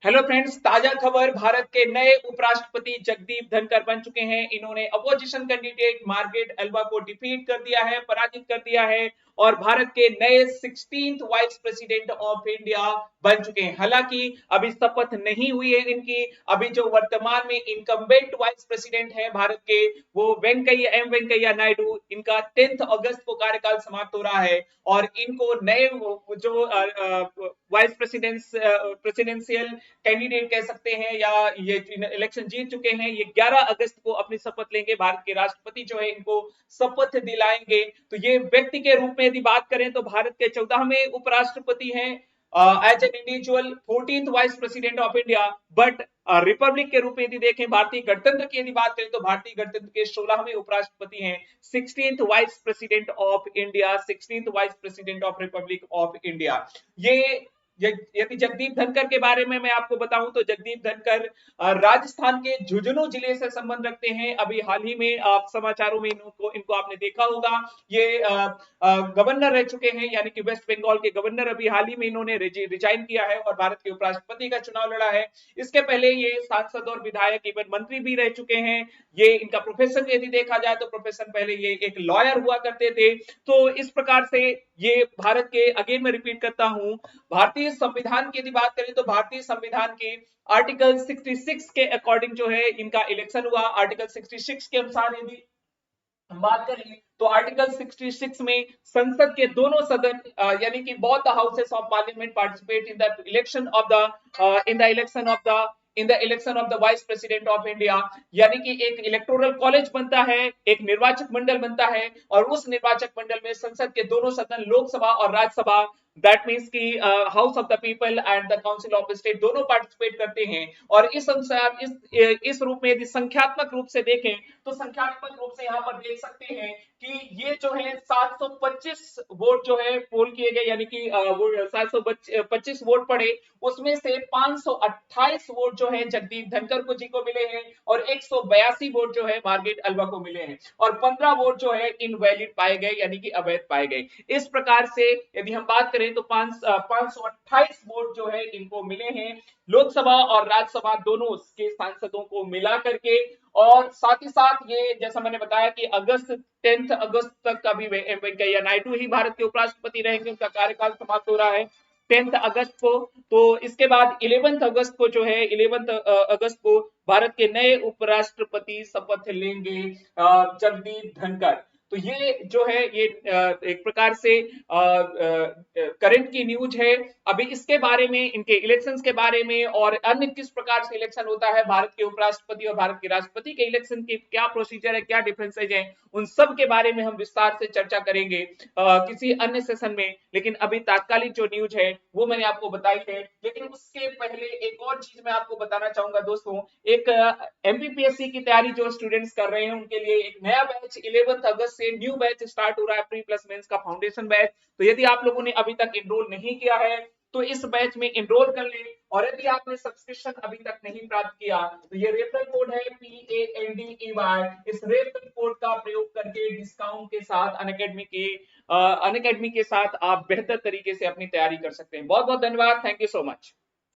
Hello friends, ताजा खबर। भारत के नए उपराष्ट्रपति जगदीप धनखड़ बन चुके हैं। इन्होंने अपोजिशन कैंडिडेट मार्गारेट अल्वा को डिफीट कर दिया है, पराजित कर दिया है और भारत के नए 16th vice president of India बन चुके हैं। हालांकि अभी शपथ नहीं हुई है इनकी। अभी जो वर्तमान में इनकम्बेंट वाइस प्रेसिडेंट है भारत के, वो वेंकैया नायडू, इनका 10 अगस्त को कार्यकाल समाप्त हो रहा है और इनको नए जो वाइस प्रेसिडेंशियल कैंडिडेट कह सकते हैं या ये इलेक्शन जीत चुके हैं, ये 11 अगस्त को अपनी शपथ लेंगे। भारत के राष्ट्रपति जो है इनको शपथ दिलाएंगे। तो ये व्यक्ति के रूप में यदि बात करें तो भारत के 14वें उपराष्ट्रपति हैं as an individual, 14th vice president of India. But republic के रूप में यदि देखें, भारतीय गणतंत्र की यदि बात करें तो भारतीय गणतंत्र के 16वें उपराष्ट्रपति हैं, 16th vice president of India, 16th vice president of Republic of India. ये यदि जगदीप धनखड़ के बारे में मैं आपको बताऊं तो जगदीप धनखड़ राजस्थान के झुंझुनू जिले से संबंध रखते हैं। अभी हाल ही में आप समाचारों में इनको आपने देखा होगा। ये गवर्नर रह चुके हैं, यानी कि वेस्ट बंगाल के गवर्नर। अभी हाल ही में इन्होंने रिजाइन किया है और भारत के उपराष्ट्रपति का चुनाव लड़ा है। इसके पहले ये सांसद और विधायक एवं मंत्री भी रह चुके हैं। ये इनका प्रोफेशन यदि देखा जाए तो प्रोफेशन पहले ये एक लॉयर हुआ करते थे। तो इस प्रकार से ये भारत के, अगेन मैं रिपीट करता हूं, भारतीय संविधान की यदि बात करें तो भारतीय संविधान के आर्टिकल 66 के अकॉर्डिंग जो है इनका इलेक्शन हुआ। आर्टिकल 66 के अनुसार यदि हम बात करें तो आर्टिकल 66 में संसद के दोनों सदन यानी कि both the houses of parliament participate in the election of the in the election of the vice president of India. यानी कि एक इलेक्टोरल कॉलेज बनता है, एक निर्वाचक मंडल बनता है और उस निर्वाचक मंडल में संसद के दोनों सदन, लोकसभा और राज्यसभा, दैट मीन्स की house of the people and the council of state, दोनों पार्टिसिपेट करते हैं। और इस अनुसार इस रूप में यदि संख्यात्मक रूप से देखें तो संख्यात्मक रूप से यहाँ पर देख सकते हैं कि ये जो है 725 वोट जो है पोल किए गए, यानी कि वो 725 वोट पड़े, उसमें से 528 वोट जो है जगदीप धनखड़ को जी को मिले हैं और 182 वोट जो है मार्गारेट अल्वा को मिले हैं और 15 वोट जो है इनवैलिड पाए गए, यानी कि अवैध पाए गए। इस प्रकार से यदि हम बात करें तो 528 वोट जो है इनको मिले हैं लोकसभा और राज्यसभा दोनों के सांसदों को मिला करके। और साथ ही साथ ये, जैसा मैंने बताया कि 10 अगस्त तक अभी वेंकैया नायडू ही भारत के उपराष्ट्रपति रहेंगे, उनका कार्यकाल समाप्त हो रहा है 10 अगस्त को। तो इसके बाद 11 अगस्त को जो है, 11 अगस्त को भारत के नए उपराष्ट्रपति शपथ लेंगे जगदीप धनखड़। तो ये जो है ये एक प्रकार से करंट की न्यूज है। अभी इसके बारे में, इनके इलेक्शंस के बारे में और अन्य किस प्रकार से इलेक्शन होता है, भारत के उपराष्ट्रपति और भारत के राष्ट्रपति के इलेक्शन के क्या प्रोसीजर है, क्या डिफरेंसेज है, उन सब के बारे में हम विस्तार से चर्चा करेंगे किसी अन्य सेशन में। लेकिन अभी तात्कालिक जो न्यूज है वो मैंने आपको बताई है। लेकिन उसके पहले एक और चीज मैं आपको बताना चाहूंगा दोस्तों। एक एमपीपीएससी की तैयारी जो स्टूडेंट्स कर रहे हैं उनके लिए एक नया बैच 11 अगस्त से न्यू बैच स्टार्ट हो रहा है, प्री प्लस मेंस का फाउंडेशन बैच। तो यदि आप लोगों ने अभी तक एनरोल नहीं किया है तो इस बैच में एनरोल कर ले। और यदि आपने सब्सक्रिप्शन अभी तक नहीं प्राप्त किया तो ये रेफरल कोड है PANDEY। इस रेफरल कोड का प्रयोग करके डिस्काउंट के साथ अनअकैडमी के साथ आप बेहतर तरीके से अपनी तैयारी कर सकते हैं। बहुत बहुत धन्यवाद। Thank you so much.